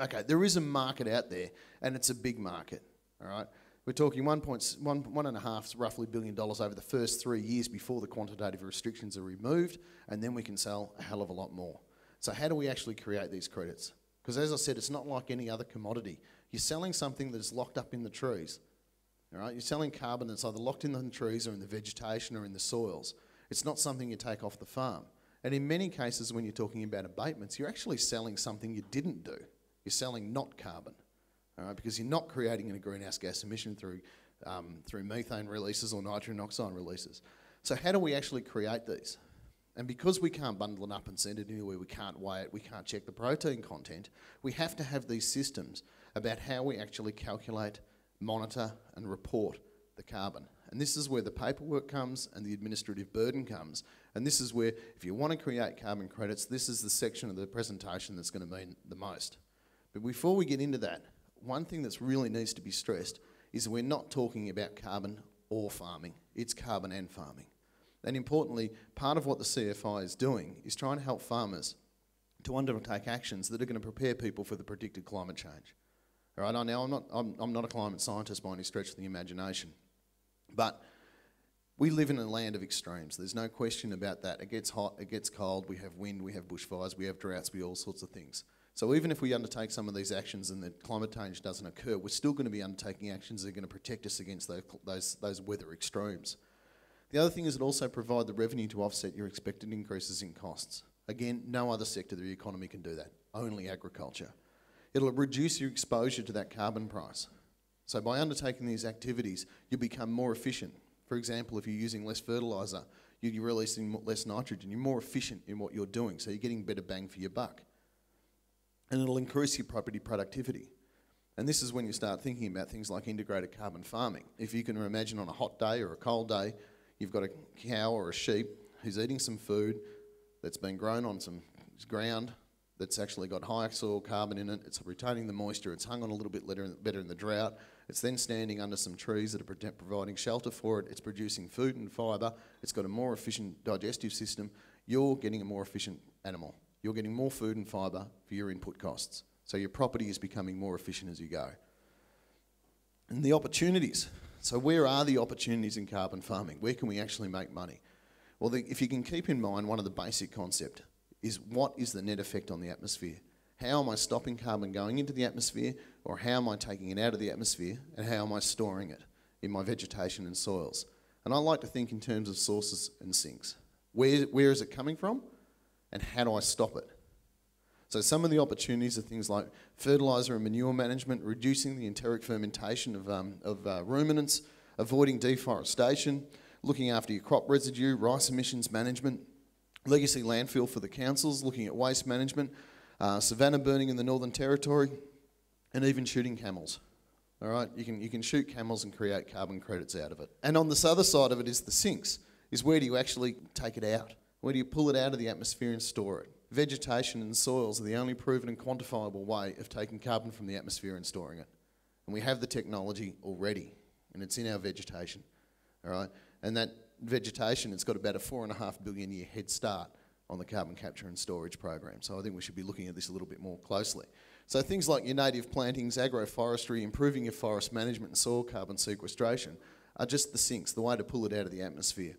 Okay, there is a market out there, and it's a big market, all right? We're talking $1.5 roughly billion over the first 3 years before the quantitative restrictions are removed, and then we can sell a hell of a lot more. So how do we actually create these credits? Because as I said, it's not like any other commodity. You're selling something that's locked up in the trees, all right? You're selling carbon that's either locked in the trees or in the vegetation or in the soils. It's not something you take off the farm. And in many cases, when you're talking about abatements, you're actually selling something you didn't do. You're selling not carbon, all right? Because you're not creating a greenhouse gas emission through methane releases or nitrogen oxide releases. So how do we actually create these? And because we can't bundle it up and send it anywhere, we can't weigh it, we can't check the protein content, we have to have these systems about how we actually calculate, monitor and report the carbon. And this is where the paperwork comes and the administrative burden comes. And this is where, if you want to create carbon credits, this is the section of the presentation that's going to mean the most. But before we get into that, one thing that really needs to be stressed is we're not talking about carbon or farming. It's carbon and farming. And importantly, part of what the CFI is doing is trying to help farmers to undertake actions that are going to prepare people for the predicted climate change. All right, now I'm not a climate scientist by any stretch of the imagination, but we live in a land of extremes. There's no question about that. It gets hot, it gets cold, we have wind, we have bushfires, we have droughts, we have all sorts of things. So even if we undertake some of these actions and the climate change doesn't occur, we're still going to be undertaking actions that are going to protect us against those weather extremes. The other thing is it also provides the revenue to offset your expected increases in costs. Again, no other sector of the economy can do that, only agriculture. It'll reduce your exposure to that carbon price. So by undertaking these activities, you become more efficient. For example, if you're using less fertiliser, you're releasing less nitrogen, you're more efficient in what you're doing, so you're getting better bang for your buck. And it'll increase your property productivity. And this is when you start thinking about things like integrated carbon farming. If you can imagine on a hot day or a cold day, you've got a cow or a sheep who's eating some food that's been grown on some ground that's actually got high soil carbon in it, it's retaining the moisture, it's hung on a little bit better in the drought, it's then standing under some trees that are providing shelter for it, it's producing food and fibre, it's got a more efficient digestive system, you're getting a more efficient animal. You're getting more food and fibre for your input costs. So your property is becoming more efficient as you go. And the opportunities. So where are the opportunities in carbon farming? Where can we actually make money? Well, if you can keep in mind one of the basic concepts is what is the net effect on the atmosphere? How am I stopping carbon going into the atmosphere, or how am I taking it out of the atmosphere, and how am I storing it in my vegetation and soils? And I like to think in terms of sources and sinks. Where is it coming from, and how do I stop it? So some of the opportunities are things like fertiliser and manure management, reducing the enteric fermentation of ruminants, avoiding deforestation, looking after your crop residue, rice emissions management, legacy landfill for the councils, looking at waste management, savanna burning in the Northern Territory, and even shooting camels. All right, you can shoot camels and create carbon credits out of it. And on this other side of it is the sinks, is where do you actually take it out? Where do you pull it out of the atmosphere and store it? Vegetation and soils are the only proven and quantifiable way of taking carbon from the atmosphere and storing it. And we have the technology already, and it's in our vegetation, all right? And that vegetation, it's got about a 4.5 billion year head start on the carbon capture and storage program. So I think we should be looking at this a little bit more closely. So things like your native plantings, agroforestry, improving your forest management and soil carbon sequestration are just the sinks, the way to pull it out of the atmosphere.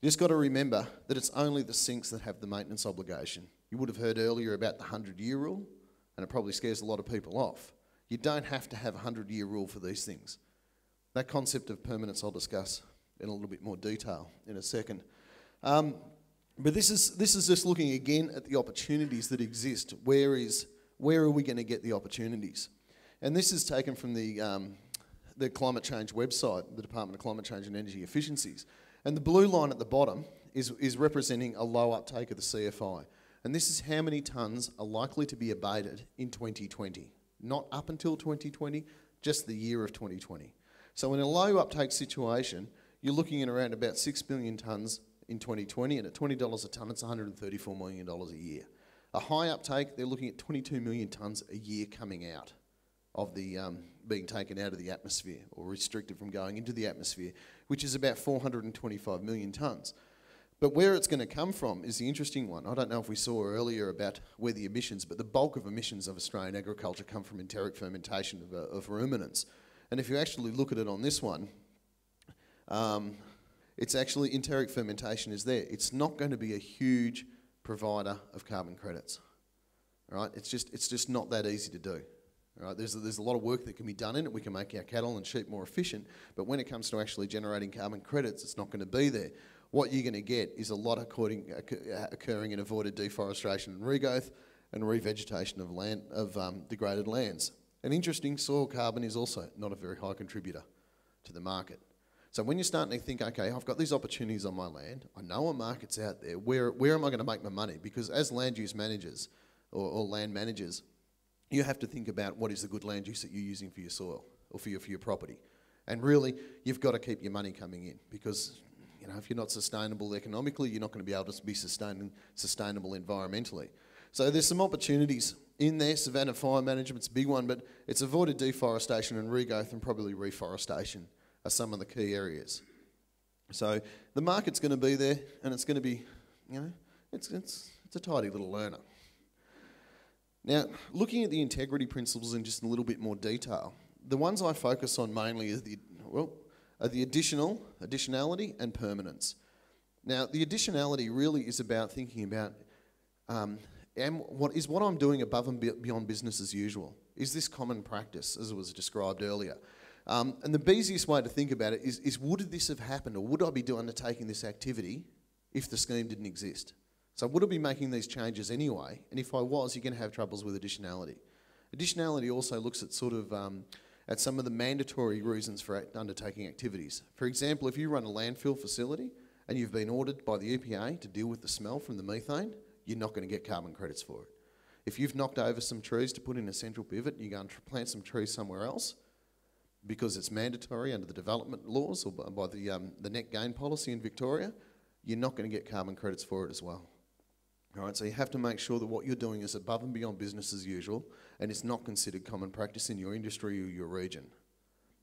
You just got to remember that it's only the sinks that have the maintenance obligation. You would have heard earlier about the 100-year rule, and it probably scares a lot of people off. You don't have to have a 100-year rule for these things. That concept of permanence I'll discuss in a little bit more detail in a second. But this is just looking again at the opportunities that exist. Where are we going to get the opportunities? And this is taken from the climate change website, the Department of Climate Change and Energy Efficiencies. And the blue line at the bottom is representing a low uptake of the CFI. And this is how many tonnes are likely to be abated in 2020. Not up until 2020, just the year of 2020. So in a low uptake situation, you're looking at around about 6 million tonnes in 2020, and at $20 a tonne, it's $134 million a year. A high uptake, they're looking at 22 million tonnes a year coming out of the being taken out of the atmosphere or restricted from going into the atmosphere, which is about 425 million tonnes. But where it's going to come from is the interesting one. I don't know if we saw earlier about where the emissions, but the bulk of emissions of Australian agriculture come from enteric fermentation of ruminants. And if you actually look at it on this one, it's actually enteric fermentation is there. It's not going to be a huge provider of carbon credits. Right? It's just not that easy to do. Right? There's a lot of work that can be done in it. We can make our cattle and sheep more efficient, but when it comes to actually generating carbon credits, it's not going to be there. What you're going to get is a lot occurring in avoided deforestation and regrowth and revegetation of degraded lands. And interesting, soil carbon is also not a very high contributor to the market. So when you're starting to think, okay, I've got these opportunities on my land, I know a market's out there, where am I going to make my money? Because as land use managers or land managers, you have to think about what is the good land use that you're using for your soil or for your property. And really, you've got to keep your money coming in because if you're not sustainable economically, you're not going to be able to be sustainable environmentally. So there's some opportunities in there. Savanna fire management's a big one, but it's avoided deforestation and regrowth and probably reforestation are some of the key areas. So the market's going to be there, and it's going to be, it's a tidy little learner. Now, looking at the integrity principles in just a little bit more detail, the ones I focus on mainly are the additionality and permanence. Now, the additionality really is about thinking about what I'm doing above and beyond business as usual? Is this common practice, as it was described earlier? And the easiest way to think about it is would this have happened, or would I be undertaking this activity if the scheme didn't exist? So would I be making these changes anyway? And if I was, you're going to have troubles with additionality. Additionality also looks at at some of the mandatory reasons for undertaking activities. For example, if you run a landfill facility and you've been ordered by the EPA to deal with the smell from the methane, you're not going to get carbon credits for it. If you've knocked over some trees to put in a central pivot and you go and plant some trees somewhere else, because it's mandatory under the development laws or by the net gain policy in Victoria, you're not going to get carbon credits for it as well. All right, so you have to make sure that what you're doing is above and beyond business as usual, and it's not considered common practice in your industry or your region.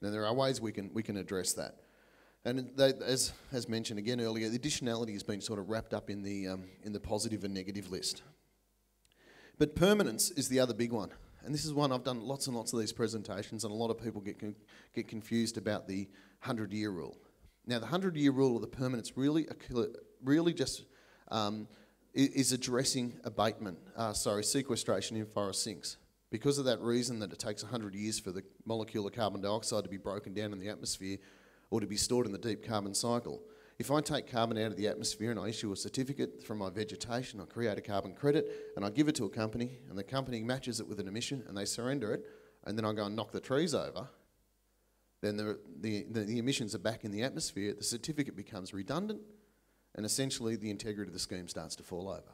Now, there are ways we can address that. And as mentioned again earlier, the additionality has been sort of wrapped up in the positive and negative list. But permanence is the other big one. And this is one I've done lots and lots of these presentations, and a lot of people get confused about the 100-year rule. Now, the 100-year rule or the permanence really just is addressing sequestration in forest sinks. Because of that reason that it takes 100 years for the molecule of carbon dioxide to be broken down in the atmosphere or to be stored in the deep carbon cycle. If I take carbon out of the atmosphere and I issue a certificate from my vegetation, I create a carbon credit and I give it to a company and the company matches it with an emission and they surrender it, and then I go and knock the trees over, then the emissions are back in the atmosphere, the certificate becomes redundant, and essentially the integrity of the scheme starts to fall over.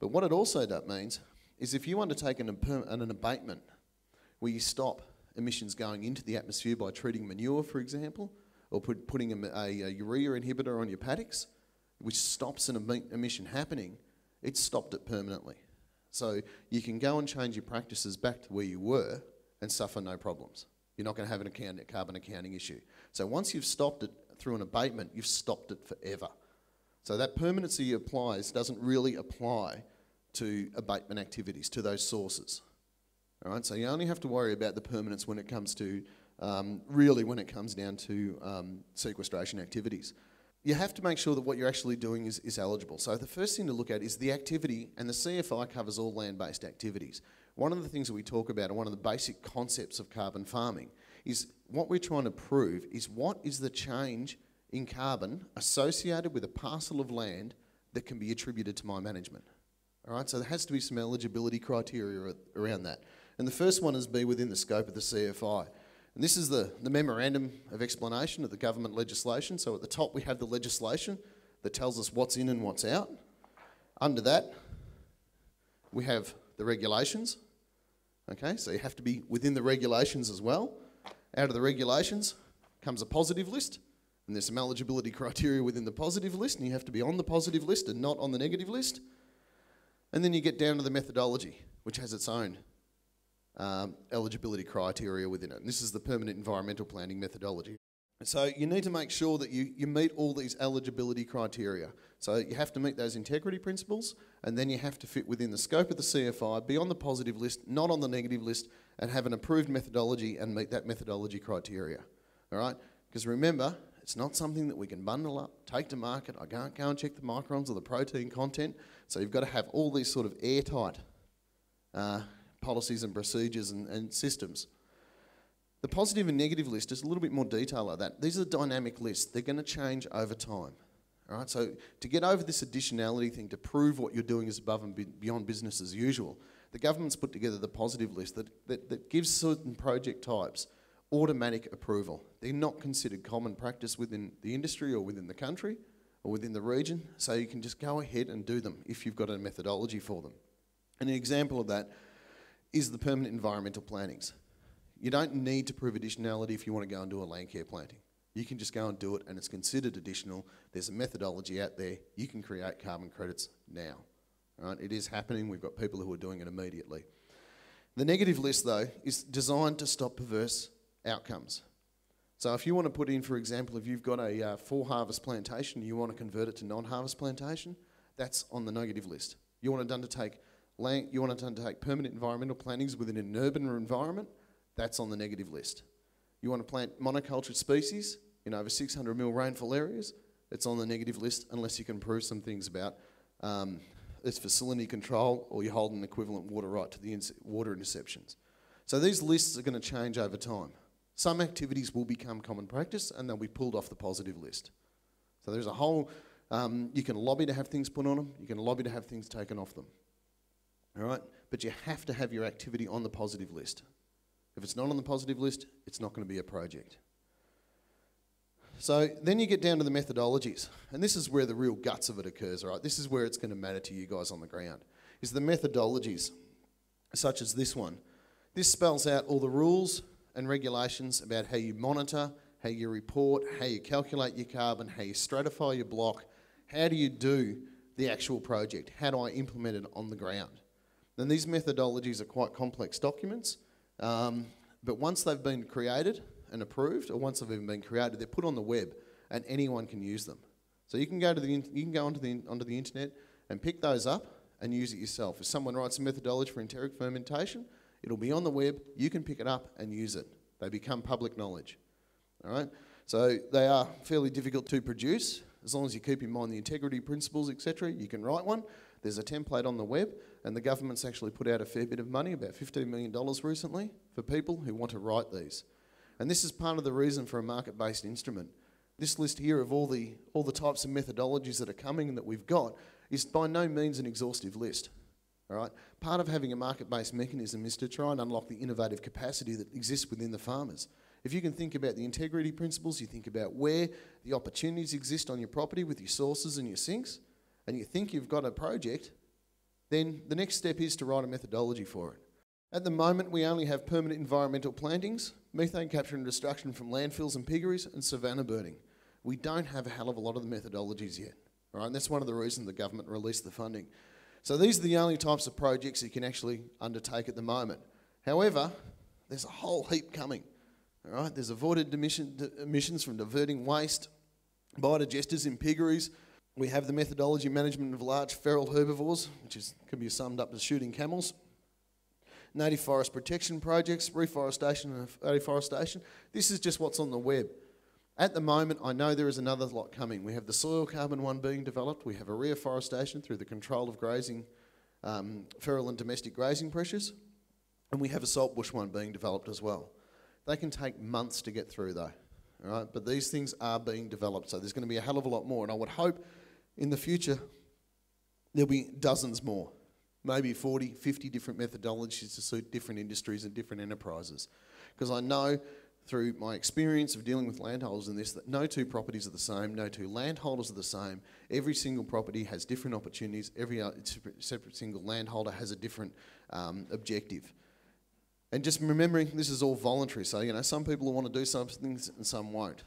But what it also means is if you undertake an abatement where you stop emissions going into the atmosphere by treating manure, for example, or putting a urea inhibitor on your paddocks, which stops an emission happening, it's stopped it permanently. So you can go and change your practices back to where you were and suffer no problems. You're not going to have a carbon accounting issue. So once you've stopped it through an abatement, you've stopped it forever. So that permanency applies doesn't really apply to abatement activities, to those sources. All right, so you only have to worry about the permanence when it comes to, when it comes down to sequestration activities. You have to make sure that what you're actually doing is eligible. So the first thing to look at is the activity, and the CFI covers all land-based activities. One of the things that we talk about, and one of the basic concepts of carbon farming, is what we're trying to prove is what is the change in carbon associated with a parcel of land that can be attributed to my management. All right, so there has to be some eligibility criteria around that. And the first one is be within the scope of the CFI. And this is the memorandum of explanation of the government legislation. So at the top we have the legislation that tells us what's in and what's out. Under that, we have the regulations. Okay, so you have to be within the regulations as well. Out of the regulations comes a positive list. And there's some eligibility criteria within the positive list, and you have to be on the positive list and not on the negative list. And then you get down to the methodology, which has its own eligibility criteria within it. And this is the permanent environmental planning methodology. So you need to make sure that you meet all these eligibility criteria. So you have to meet those integrity principles, and then you have to fit within the scope of the CFI, be on the positive list, not on the negative list, and have an approved methodology and meet that methodology criteria. All right? Because remember, it's not something that we can bundle up, take to market. I can't go and check the microns or the protein content. So you've got to have all these sort of airtight policies and procedures and systems. The positive and negative list is a little bit more detail like that. These are dynamic lists. They're going to change over time. All right? So to get over this additionality thing, to prove what you're doing is above and beyond business as usual, the government's put together the positive list that gives certain project types automatic approval. They're not considered common practice within the industry or within the country or within the region, so you can just go ahead and do them if you've got a methodology for them. And an example of that is the permanent environmental plantings. You don't need to prove additionality if you want to go and do a land care planting. You can just go and do it, and it's considered additional. There's a methodology out there. You can create carbon credits now. Right? It is happening. We've got people who are doing it immediately. The negative list, though, is designed to stop perverse outcomes. So if you want to put in, for example, if you've got a for-harvest plantation and you want to convert it to non-harvest plantation, that's on the negative list. You want to undertake permanent environmental plantings within an urban environment, that's on the negative list. You want to plant monocultured species in over 600 mil rainfall areas, it's on the negative list unless you can prove some things about its salinity control or you hold an equivalent water right to the water interceptions. So these lists are going to change over time. Some activities will become common practice and they'll be pulled off the positive list. So there's a whole, you can lobby to have things put on them, you can lobby to have things taken off them. All right? But you have to have your activity on the positive list. If it's not on the positive list, it's not going to be a project. So then you get down to the methodologies, and this is where the real guts of it occurs, all right? This is where it's going to matter to you guys on the ground, is the methodologies, such as this one. This spells out all the rules and regulations about how you monitor, how you report, how you calculate your carbon, how you stratify your block, how do you do the actual project, how do I implement it on the ground. And these methodologies are quite complex documents, but once they've been created and approved, or once they've even been created, they're put on the web and anyone can use them. So you can go onto the internet and pick those up and use it yourself. If someone writes a methodology for enteric fermentation, it'll be on the web, you can pick it up and use it. They become public knowledge. All right? So they are fairly difficult to produce. As long as you keep in mind the integrity principles, etc., you can write one. There's a template on the web, and the government's actually put out a fair bit of money, about $15 million recently, for people who want to write these. And this is part of the reason for a market-based instrument. This list here of all the types of methodologies that are coming and that we've got is by no means an exhaustive list. All right? Part of having a market-based mechanism is to try and unlock the innovative capacity that exists within the farmers. If you can think about the integrity principles, you think about where the opportunities exist on your property with your sources and your sinks, and you think you've got a project, then the next step is to write a methodology for it. At the moment, we only have permanent environmental plantings, methane capture and destruction from landfills and piggeries, and savanna burning. We don't have a hell of a lot of the methodologies yet. All right? And that's one of the reasons the government released the funding. So these are the only types of projects you can actually undertake at the moment. However, there's a whole heap coming. All right? There's avoided emissions from diverting waste, biodigesters in piggeries. We have the methodology management of large feral herbivores, which can be summed up as shooting camels. Native forest protection projects, reforestation and afforestation. This is just what's on the web. At the moment, I know there is another lot coming. We have the soil carbon one being developed. We have a reforestation through the control of grazing, feral and domestic grazing pressures. And we have a saltbush one being developed as well. They can take months to get through though. All right? But these things are being developed, so there's going to be a hell of a lot more. And I would hope in the future there'll be dozens more. Maybe 40, 50 different methodologies to suit different industries and different enterprises. Because I know through my experience of dealing with landholders in this that no two properties are the same, no two landholders are the same. Every single property has different opportunities. Every separate single landholder has a different objective. And just remembering this is all voluntary. So, some people will want to do some things and some won't.